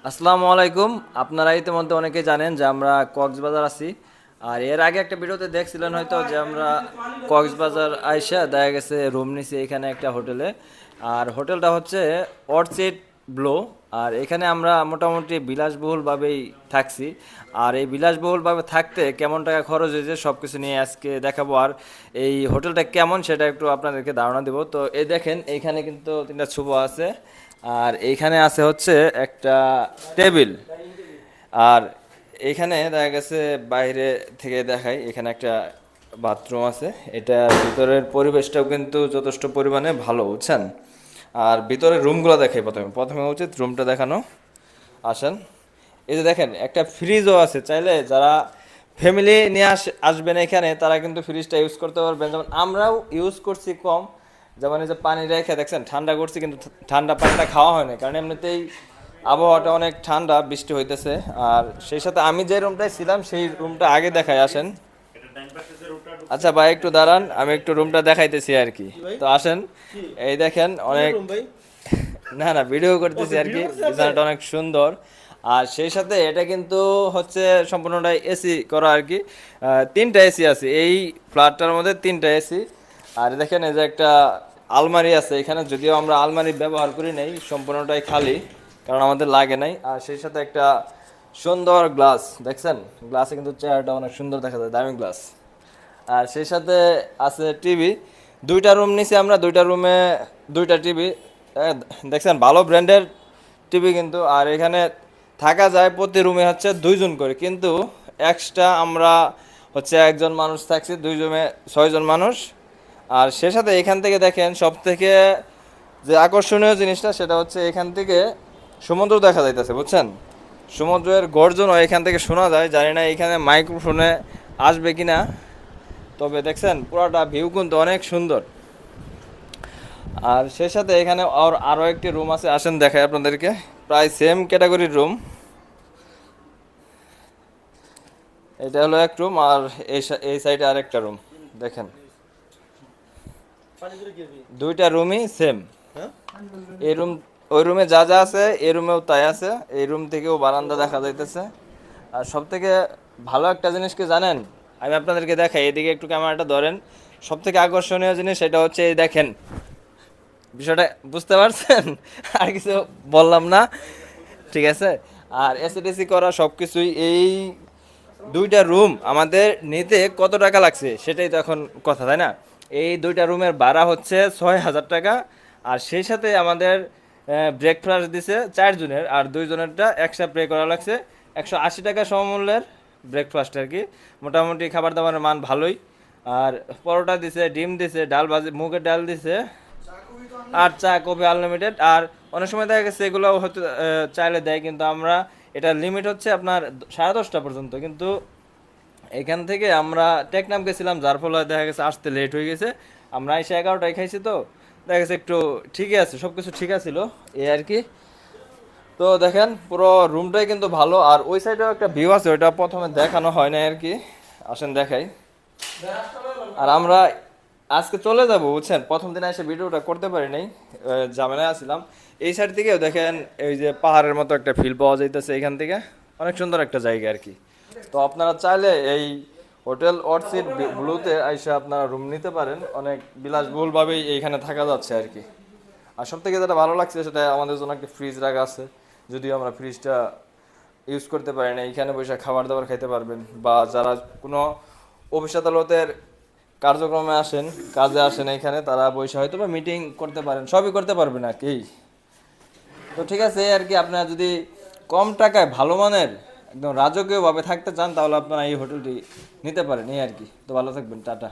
আসসালামু আলাইকুম। আপনারা ইতিমধ্যে অনেকে জানেন যে আমরা কক্সবাজার আছি। আর এর আগে একটা ভিডিওতে দেখছিলেন হয়তো যে আমরা কক্সবাজার আইসা দেখা গেছে রুম নিছি এখানে একটা হোটেলে। আর হোটেলটা হচ্ছে অর্চিড ব্লো। আর এখানে আমরা মোটামুটি বিলাসবহুলভাবেই থাকছি। আর এই বিলাসবহুলভাবে থাকতে কেমন টাকা খরচ হয়েছে সব কিছু নিয়ে আজকে দেখাবো। আর এই হোটেলটা কেমন সেটা একটু আপনাদেরকে ধারণা দেবো। তো এই দেখেন এইখানে কিন্তু তিনটা ছবি আছে। আর এইখানে আছে হচ্ছে একটা টেবিল। আর এখানে দেখা গেছে বাইরে থেকে দেখাই এখানে একটা বাথরুম আছে। এটা ভিতরের পরিবেশটাও কিন্তু যথেষ্ট পরিমাণে ভালো, বুঝছেন। আর ভিতরের রুমগুলো দেখাই প্রথমে প্রথমে উচিত রুমটা দেখানো। আসেন, এই যে দেখেন একটা ফ্রিজও আছে, চাইলে যারা ফ্যামিলি নিয়ে আসবেন এখানে তারা কিন্তু ফ্রিজটা ইউজ করতে পারবেন। যেমন আমরাও ইউজ করছি কম, যেমন এই যে পানি রেখে দেখছেন ঠান্ডা করছি, কিন্তু ঠান্ডা পানিটা খাওয়া হয় না, কারণ এমনিতেই আবহাওয়াটা অনেক ঠান্ডা, বৃষ্টি হইতেছে। আর সেই সাথে আমি যে রুমটায় ছিলাম সেই রুমটা আগে দেখাই, আসেন। আচ্ছা ভাই একটু দাঁড়ান, আমি একটু রুমটা দেখাইতেছি আর কি। তো আসেন, এই দেখেন অনেক, না না ভিডিও করতেছি আর কি। বিছানাটা অনেক সুন্দর। আর সেই সাথে এটা কিন্তু হচ্ছে সম্পূর্ণটাই এসি করা আর কি। তিনটা এসি আছে এই ফ্ল্যাটটার মধ্যে, তিনটা এসি। আর দেখেন এই যে একটা আলমারি আছে এখানে, যদিও আমরা আলমারি ব্যবহার করি নাই, সম্পূর্ণটাই খালি, কারণ আমাদের লাগে নাই। আর সেই সাথে একটা সুন্দর গ্লাস দেখছেন, গ্লাসে কিন্তু চেহারাটা অনেক সুন্দর দেখা যায়, দামি গ্লাস। আর সেই সাথে আছে টিভি। দুইটা রুম নিছি আমরা, দুইটা রুমে দুইটা টিভি। দেখছেন ভালো ব্র্যান্ডের টিভি কিন্তু। আর এখানে থাকা যায় প্রতি রুমে হচ্ছে দুইজন করে, কিন্তু এক্সট্রা আমরা হচ্ছে একজন মানুষ থাকছি, দুই রুমে ছয়জন মানুষ। আর সে সাথে এখান থেকে দেখেন সব থেকে যে আকর্ষণীয় জিনিসটা সেটা হচ্ছে এখান থেকে সমুদ্র দেখা যাইতেছে, বুঝছেন। সমুদ্রের গর্জনও এখান থেকে শোনা যায়, জানি না এখানে মাইক্রোফোনে আসবে কিনা। তবে দেখছেন পুরোটা ভিউ কিন্তু অনেক সুন্দর। আর সেই সাথে এখানে আরও একটি রুম আছে, আসেন দেখাই আপনাদেরকে। প্রায় সেম ক্যাটাগরির রুম। এটা হলো এক রুম, আর এই সাইডে আরেকটা রুম দেখেন। দুইটা রুমই সেম। এই রুম, ওই রুমে যা যা আছে এই রুমেও তাই আছে। এই রুম থেকেও বারান্দা দেখা যাইতেছে। আর সব থেকে ভালো একটা জিনিস কি জানেন, আমি আপনাদেরকে দেখাই, এদিকে একটু ক্যামেরাটা ধরেন। সব থেকে আকর্ষণীয় জিনিস সেটা হচ্ছে এই দেখেন, বিষয়টা বুঝতে পারছেন? আর কিছু বললাম না, ঠিক আছে। আর এসিডিসি করা সব কিছুই, এই দুইটা রুম আমাদের নিতে কত টাকা লাগছে সেটাই তো এখন কথা, তাই না। এই দুইটা রুমের ভাড়া হচ্ছে 6,000 টাকা। আর সেই সাথে আমাদের ব্রেকফাস্ট দিছে 4 জনের, আর 2 জনেরটা এক্সট্রা পে করা লাগছে 180 টাকা সমমূল্যের ব্রেকফাস্ট আর কি। মোটামুটি খাবার দাবারের মান ভালোই। আর পরোটা দিছে, ডিম দিছে, ডাল ভাজি, মুগের ডাল দিছে, আর চা কফি আনলিমিটেড। আর অনেক সময় দেখা গেছে এগুলো হয়তো চাইলে দেয়, কিন্তু আমরা এটা লিমিট হচ্ছে আপনার 10:30 পর্যন্ত। কিন্তু এখান থেকে আমরা টেকনাম গেছিলাম, যার ফলে দেখা গেছে আসতে লেট হয়ে গেছে। আমরা এসে 11টায় খাইছি, তো দেখা গেছে একটু ঠিকই আছে, সব কিছু ঠিক আছিল এই আর কি। তো দেখেন পুরো রুমটাই কিন্তু ভালো। আর ওই সাইডেও একটা ভিউ আছে, ওইটা প্রথমে দেখানো হয় না আর কি। আসেন দেখাই। আর আমরা আজকে চলে যাব, বুঝছেন, প্রথম দিনে এসে ভিডিওটা করতে পারি নাই, ঝামেলায় আসছিলাম। এই সাইড থেকেও দেখেন এই যে পাহাড়ের মতো একটা ফিল পাওয়া যাইতেছে এখান থেকে, অনেক সুন্দর একটা জায়গা আর কি। তো আপনারা চাইলে এই হোটেল অর্চিড ব্লুতে আইসা আপনারা রুম নিতে পারেন, অনেক বিলাসবহুলভাবেই এইখানে থাকা যাচ্ছে আর কি। আর সব থেকে যেটা ভালো লাগছে সেটা আমাদের জন্য একটা ফ্রিজ রাখা আছে, যদিও আমরা ফ্রিজটা ইউজ করতে পারি না। এইখানে বসে খাবার দাবার খাইতে পারবেন, বা যারা কোনো অফিস আদালতের কার্যক্রমে আসেন, কাজে আসেন এখানে, তারা বসে হয়তো বা মিটিং করতে পারেন, সবই করতে পারবেন আর কি। তো ঠিক আছে আর কি, আপনারা যদি কম টাকায় ভালো মানের একদম রাজকীয়ভাবে থাকতে চান তাহলে আপনারা এই হোটেলটি নিতে পারেন এই আর কি। তো ভালো থাকবেন, টাটা।